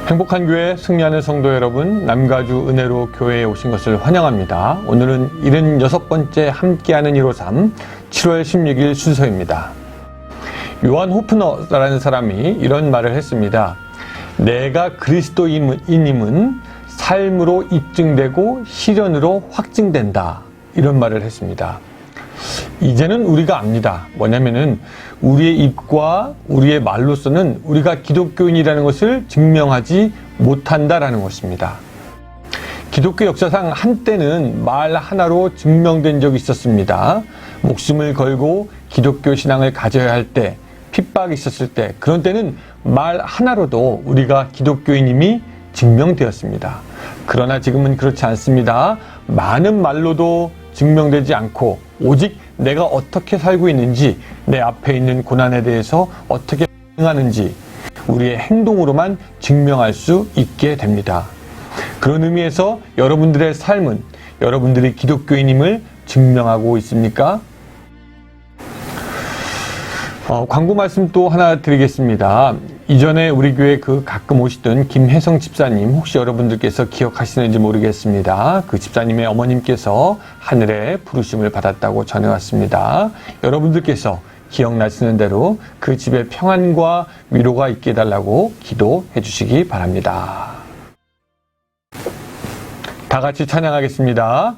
행복한 교회 승리하는 성도 여러분, 남가주 은혜로 교회에 오신 것을 환영합니다. 오늘은 76번째 함께하는 153 7월 16일 순서입니다. 요한 호프너라는 사람이 이런 말을 했습니다. 내가 그리스도인임은 삶으로 입증되고 실현으로 확증된다. 이런 말을 했습니다. 이제는 우리가 압니다. 뭐냐면은 우리의 입과 우리의 말로서는 우리가 기독교인이라는 것을 증명하지 못한다라는 것입니다. 기독교 역사상 한때는 말 하나로 증명된 적이 있었습니다. 목숨을 걸고 기독교 신앙을 가져야 할 때, 핍박이 있었을 때, 그런 때는 말 하나로도 우리가 기독교인임이 증명되었습니다. 그러나 지금은 그렇지 않습니다. 많은 말로도 증명되지 않고 오직 내가 어떻게 살고 있는지, 내 앞에 있는 고난에 대해서 어떻게 반응하는지 우리의 행동으로만 증명할 수 있게 됩니다. 그런 의미에서 여러분들의 삶은 여러분들이 기독교인임을 증명하고 있습니까? 광고 말씀 또 하나 드리겠습니다. 이전에 우리 교회 가끔 오시던 김혜성 집사님, 혹시 여러분들께서 기억하시는지 모르겠습니다. 그 집사님의 어머님께서 하늘에 부르심을 받았다고 전해왔습니다. 여러분들께서 기억나시는 대로 그 집에 평안과 위로가 있게 해달라고 기도해 주시기 바랍니다. 다 같이 찬양하겠습니다.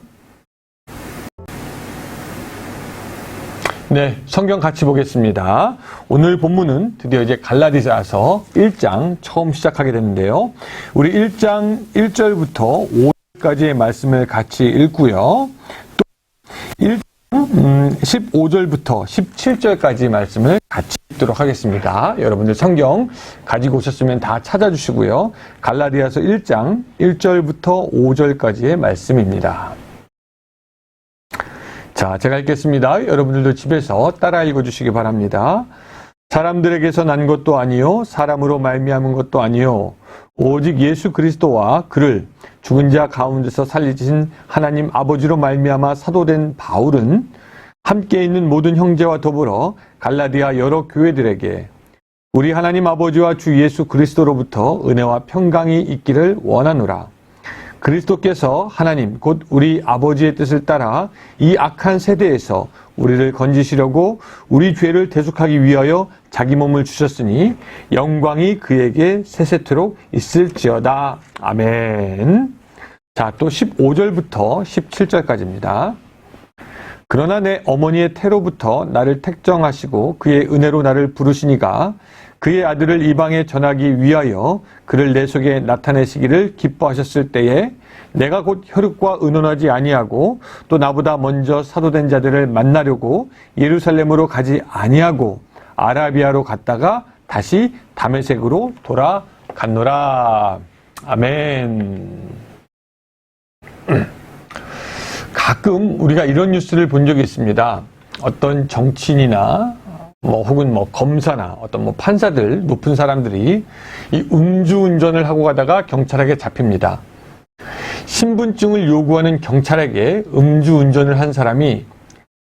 네, 성경 같이 보겠습니다. 오늘 본문은 드디어 이제 갈라디아서 1장 처음 시작하게 되는데요. 우리 1장 1절부터 5절까지의 말씀을 같이 읽고요. 또 1장 15절부터 17절까지의 말씀을 같이 읽도록 하겠습니다. 여러분들 성경 가지고 오셨으면 다 찾아주시고요. 갈라디아서 1장 1절부터 5절까지의 말씀입니다. 자, 제가 읽겠습니다. 여러분들도 집에서 따라 읽어주시기 바랍니다. 사람들에게서 난 것도 아니요 사람으로 말미암은 것도 아니요 오직 예수 그리스도와 그를 죽은 자 가운데서 살리신 하나님 아버지로 말미암아 사도된 바울은 함께 있는 모든 형제와 더불어 갈라디아 여러 교회들에게 우리 하나님 아버지와 주 예수 그리스도로부터 은혜와 평강이 있기를 원하노라. 그리스도께서 하나님 곧 우리 아버지의 뜻을 따라 이 악한 세대에서 우리를 건지시려고 우리 죄를 대속하기 위하여 자기 몸을 주셨으니 영광이 그에게 세세토록 있을지어다. 아멘. 자, 또 15절부터 17절까지입니다. 그러나 내 어머니의 태로부터 나를 택정하시고 그의 은혜로 나를 부르시니가 그의 아들을 이방에 전하기 위하여 그를 내 속에 나타내시기를 기뻐하셨을 때에 내가 곧 혈육과 의논하지 아니하고 또 나보다 먼저 사도된 자들을 만나려고 예루살렘으로 가지 아니하고 아라비아로 갔다가 다시 다메섹으로 돌아갔노라. 아멘. 가끔 우리가 이런 뉴스를 본 적이 있습니다. 어떤 정치인이나 혹은 검사나 어떤 판사들, 높은 사람들이 이 음주운전을 하고 가다가 경찰에게 잡힙니다. 신분증을 요구하는 경찰에게 음주운전을 한 사람이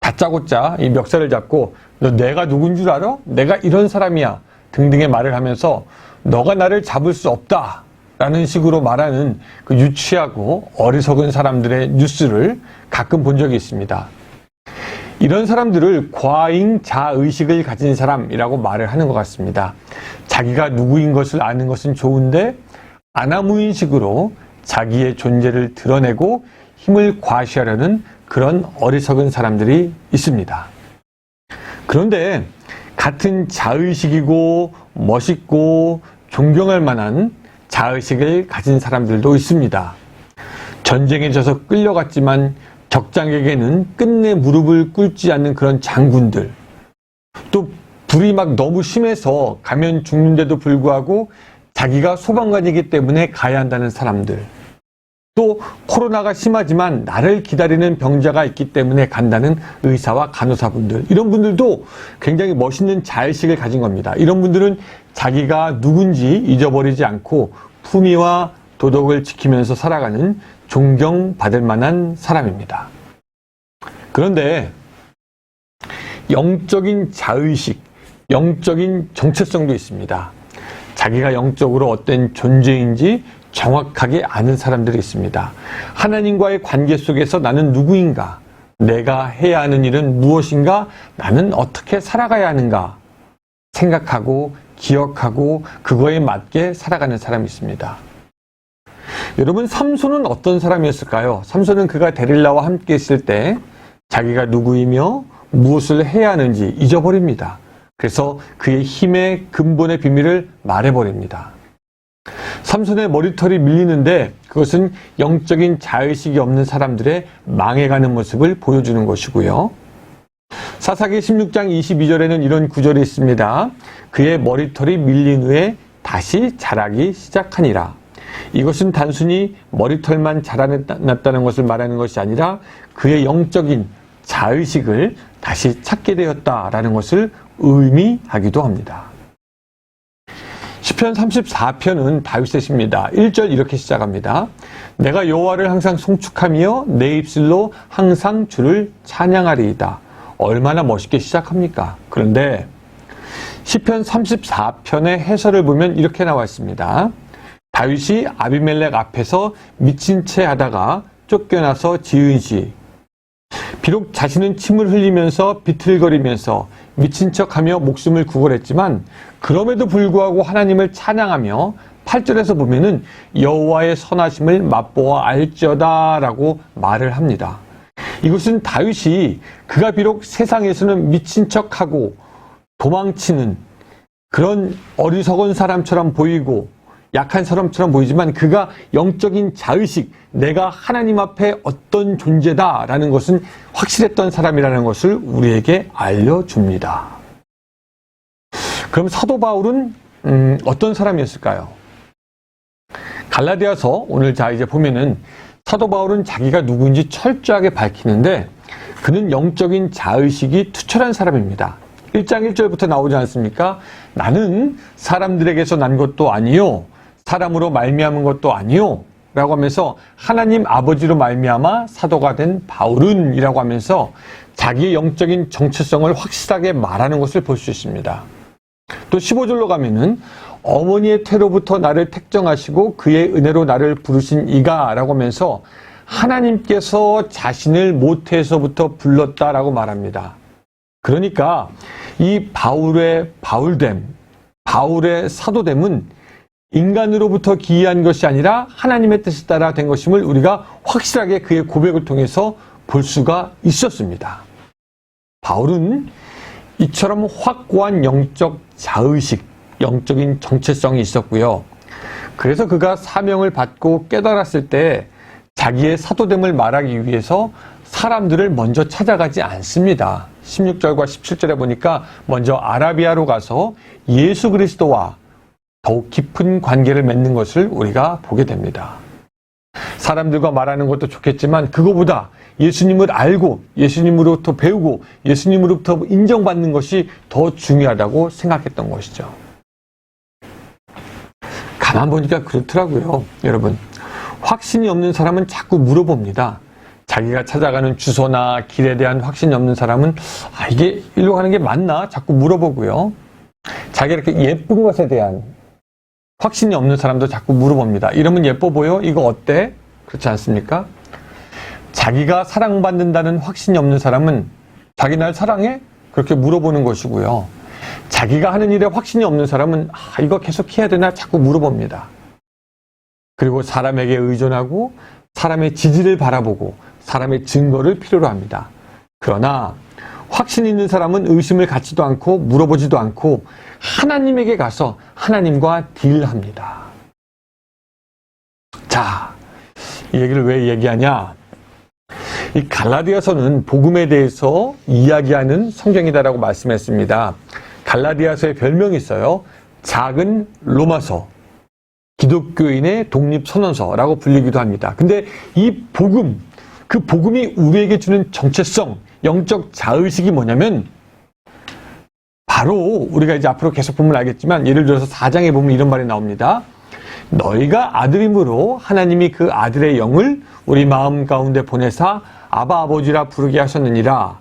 다짜고짜 이 멱살을 잡고 너 내가 누군 줄 알아? 내가 이런 사람이야. 등등의 말을 하면서 너가 나를 잡을 수 없다. 라는 식으로 말하는 그 유치하고 어리석은 사람들의 뉴스를 가끔 본 적이 있습니다. 이런 사람들을 과잉 자의식을 가진 사람이라고 말을 하는 것 같습니다. 자기가 누구인 것을 아는 것은 좋은데 아나무인식으로 자기의 존재를 드러내고 힘을 과시하려는 그런 어리석은 사람들이 있습니다. 그런데 같은 자의식이고 멋있고 존경할 만한 자의식을 가진 사람들도 있습니다. 전쟁에 져서 끌려갔지만 적장에게는 끝내 무릎을 꿇지 않는 그런 장군들, 또 불이 막 너무 심해서 가면 죽는데도 불구하고 자기가 소방관이기 때문에 가야 한다는 사람들, 또 코로나가 심하지만 나를 기다리는 병자가 있기 때문에 간다는 의사와 간호사분들, 이런 분들도 굉장히 멋있는 자의식을 가진 겁니다. 이런 분들은 자기가 누군지 잊어버리지 않고 품위와 도덕을 지키면서 살아가는 존경받을 만한 사람입니다. 그런데 영적인 자의식, 영적인 정체성도 있습니다. 자기가 영적으로 어떤 존재인지 정확하게 아는 사람들이 있습니다. 하나님과의 관계 속에서 나는 누구인가? 내가 해야 하는 일은 무엇인가? 나는 어떻게 살아가야 하는가? 생각하고 기억하고 그거에 맞게 살아가는 사람이 있습니다. 여러분, 삼손은 어떤 사람이었을까요? 삼손은 그가 데릴라와 함께 있을 때 자기가 누구이며 무엇을 해야 하는지 잊어버립니다. 그래서 그의 힘의 근본의 비밀을 말해버립니다. 삼손의 머리털이 밀리는데 그것은 영적인 자의식이 없는 사람들의 망해가는 모습을 보여주는 것이고요. 사사기 16장 22절에는 이런 구절이 있습니다. 그의 머리털이 밀린 후에 다시 자라기 시작하니라. 이것은 단순히 머리털만 자라났다는 것을 말하는 것이 아니라 그의 영적인 자의식을 다시 찾게 되었다라는 것을 의미하기도 합니다. 시편 34편은 다윗의 시입니다. 1절 이렇게 시작합니다. 내가 여호와를 항상 송축하며 내 입술로 항상 주를 찬양하리이다. 얼마나 멋있게 시작합니까? 그런데 시편 34편의 해설을 보면 이렇게 나와 있습니다. 다윗이 아비멜렉 앞에서 미친 채 하다가 쫓겨나서 지은 시. 비록 자신은 침을 흘리면서 비틀거리면서 미친 척하며 목숨을 구걸했지만 그럼에도 불구하고 하나님을 찬양하며 8절에서 보면은 여호와의 선하심을 맛보아 알지어다라고 말을 합니다. 이것은 다윗이 그가 비록 세상에서는 미친 척하고 도망치는 그런 어리석은 사람처럼 보이고 약한 사람처럼 보이지만 그가 영적인 자의식, 내가 하나님 앞에 어떤 존재다라는 것은 확실했던 사람이라는 것을 우리에게 알려줍니다. 그럼 사도 바울은 어떤 사람이었을까요? 갈라디아서 오늘 이제 보면은 사도 바울은 자기가 누구인지 철저하게 밝히는데 그는 영적인 자의식이 투철한 사람입니다. 1장 1절부터 나오지 않습니까? 나는 사람들에게서 난 것도 아니요 사람으로 말미암은 것도 아니요 라고 하면서 하나님 아버지로 말미암아 사도가 된 바울은 이라고 하면서 자기의 영적인 정체성을 확실하게 말하는 것을 볼 수 있습니다. 또 15절로 가면은 어머니의 태로부터 나를 택정하시고 그의 은혜로 나를 부르신 이가 라고 하면서 하나님께서 자신을 모태에서부터 불렀다라고 말합니다. 그러니까 이 바울의 바울됨, 바울의 사도됨은 인간으로부터 기이한 것이 아니라 하나님의 뜻에 따라 된 것임을 우리가 확실하게 그의 고백을 통해서 볼 수가 있었습니다. 바울은 이처럼 확고한 영적 자의식, 영적인 정체성이 있었고요. 그래서 그가 사명을 받고 깨달았을 때 자기의 사도됨을 말하기 위해서 사람들을 먼저 찾아가지 않습니다. 16절과 17절에 보니까 먼저 아라비아로 가서 예수 그리스도와 더욱 깊은 관계를 맺는 것을 우리가 보게 됩니다. 사람들과 말하는 것도 좋겠지만 그거보다 예수님을 알고 예수님으로부터 배우고 예수님으로부터 인정받는 것이 더 중요하다고 생각했던 것이죠. 가만 보니까 그렇더라고요. 여러분, 확신이 없는 사람은 자꾸 물어봅니다. 자기가 찾아가는 주소나 길에 대한 확신이 없는 사람은 이게 일로 가는 게 맞나? 자꾸 물어보고요. 자기가 이렇게 예쁜 것에 대한 확신이 없는 사람도 자꾸 물어봅니다. 이러면 예뻐 보여? 이거 어때? 그렇지 않습니까? 자기가 사랑받는다는 확신이 없는 사람은 자기 날 사랑해? 그렇게 물어보는 것이고요. 자기가 하는 일에 확신이 없는 사람은 이거 계속 해야 되나? 자꾸 물어봅니다. 그리고 사람에게 의존하고 사람의 지지를 바라보고 사람의 증거를 필요로 합니다. 그러나 확신 있는 사람은 의심을 갖지도 않고 물어보지도 않고 하나님에게 가서 하나님과 딜합니다. 자, 이 얘기를 왜 얘기하냐? 이 갈라디아서는 복음에 대해서 이야기하는 성경이다라고 말씀했습니다. 갈라디아서의 별명이 있어요. 작은 로마서, 기독교인의 독립선언서라고 불리기도 합니다. 근데 이 복음, 그 복음이 우리에게 주는 정체성, 영적 자의식이 뭐냐면 바로 우리가 이제 앞으로 계속 보면 알겠지만 예를 들어서 4장에 보면 이런 말이 나옵니다. 너희가 아들임으로 하나님이 그 아들의 영을 우리 마음 가운데 보내사 아바 아버지라 부르게 하셨느니라.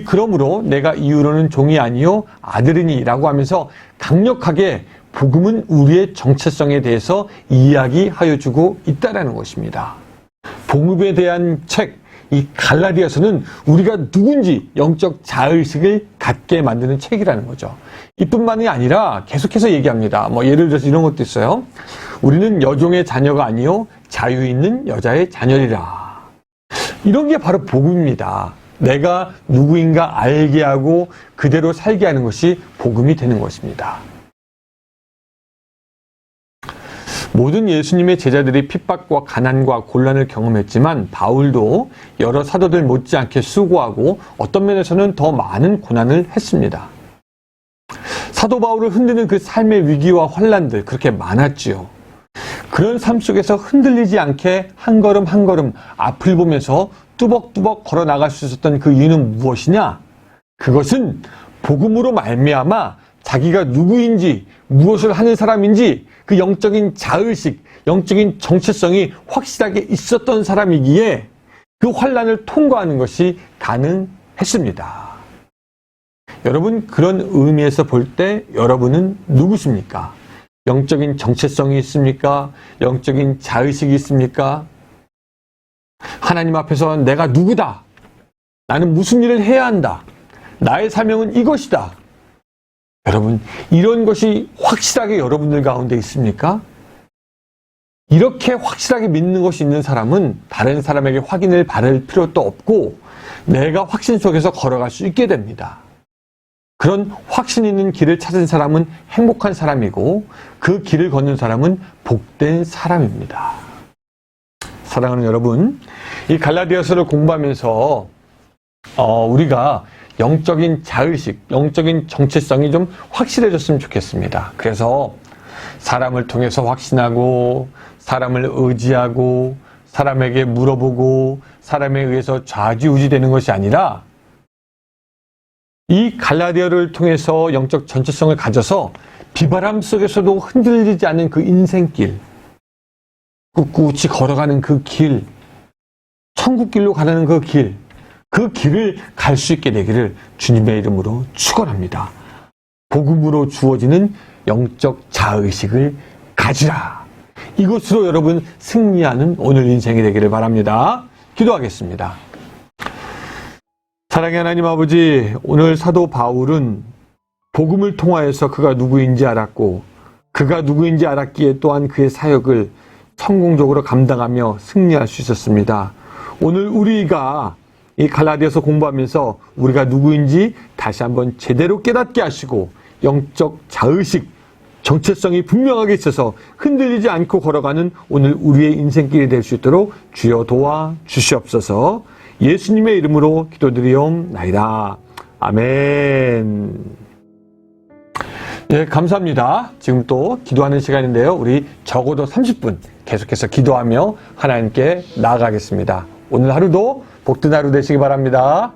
그러므로 내가 이후로는 종이 아니요 아들이니 라고 하면서 강력하게 복음은 우리의 정체성에 대해서 이야기하여 주고 있다는 것입니다. 복음에 대한 책, 이 갈라디아서는 우리가 누군지 영적 자의식을 갖게 만드는 책이라는 거죠. 이뿐만이 아니라 계속해서 얘기합니다. 예를 들어서 이런 것도 있어요. 우리는 여종의 자녀가 아니요 자유 있는 여자의 자녀리라. 이런 게 바로 복음입니다. 내가 누구인가 알게 하고 그대로 살게 하는 것이 복음이 되는 것입니다. 모든 예수님의 제자들이 핍박과 가난과 곤란을 경험했지만 바울도 여러 사도들 못지않게 수고하고 어떤 면에서는 더 많은 고난을 했습니다. 사도 바울을 흔드는 그 삶의 위기와 환난들 그렇게 많았지요. 그런 삶 속에서 흔들리지 않게 한 걸음 한 걸음 앞을 보면서 뚜벅뚜벅 걸어 나갈 수 있었던 그 이유는 무엇이냐? 그것은 복음으로 말미암아 자기가 누구인지 무엇을 하는 사람인지 그 영적인 자의식, 영적인 정체성이 확실하게 있었던 사람이기에 그 환난을 통과하는 것이 가능했습니다. 여러분, 그런 의미에서 볼 때 여러분은 누구십니까? 영적인 정체성이 있습니까? 영적인 자의식이 있습니까? 하나님 앞에서 내가 누구다. 나는 무슨 일을 해야 한다. 나의 사명은 이것이다. 여러분, 이런 것이 확실하게 여러분들 가운데 있습니까? 이렇게 확실하게 믿는 것이 있는 사람은 다른 사람에게 확인을 받을 필요도 없고 내가 확신 속에서 걸어갈 수 있게 됩니다. 그런 확신 있는 길을 찾은 사람은 행복한 사람이고 그 길을 걷는 사람은 복된 사람입니다. 사랑하는 여러분, 이 갈라디아서를 공부하면서 우리가 영적인 자의식, 영적인 정체성이 좀 확실해졌으면 좋겠습니다. 그래서 사람을 통해서 확신하고 사람을 의지하고 사람에게 물어보고 사람에 의해서 좌지우지되는 것이 아니라 이 갈라디아를 통해서 영적 정체성을 가져서 비바람 속에서도 흔들리지 않는 그 인생길, 꿋꿋이 걸어가는 그 길, 천국길로 가는 그 길, 그 길을 갈 수 있게 되기를 주님의 이름으로 축원합니다. 복음으로 주어지는 영적 자의식을 가지라. 이것으로 여러분 승리하는 오늘 인생이 되기를 바랍니다. 기도하겠습니다. 사랑의 하나님 아버지, 오늘 사도 바울은 복음을 통하여서 그가 누구인지 알았고 그가 누구인지 알았기에 또한 그의 사역을 성공적으로 감당하며 승리할 수 있었습니다. 오늘 우리가 이 갈라디아서 공부하면서 우리가 누구인지 다시 한번 제대로 깨닫게 하시고 영적 자의식, 정체성이 분명하게 있어서 흔들리지 않고 걸어가는 오늘 우리의 인생길이 될 수 있도록 주여 도와 주시옵소서. 예수님의 이름으로 기도드리옵나이다. 아멘. 예, 감사합니다. 지금 또 기도하는 시간인데요. 우리 적어도 30분 계속해서 기도하며 하나님께 나아가겠습니다. 오늘 하루도 복된 하루 되시기 바랍니다.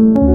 네.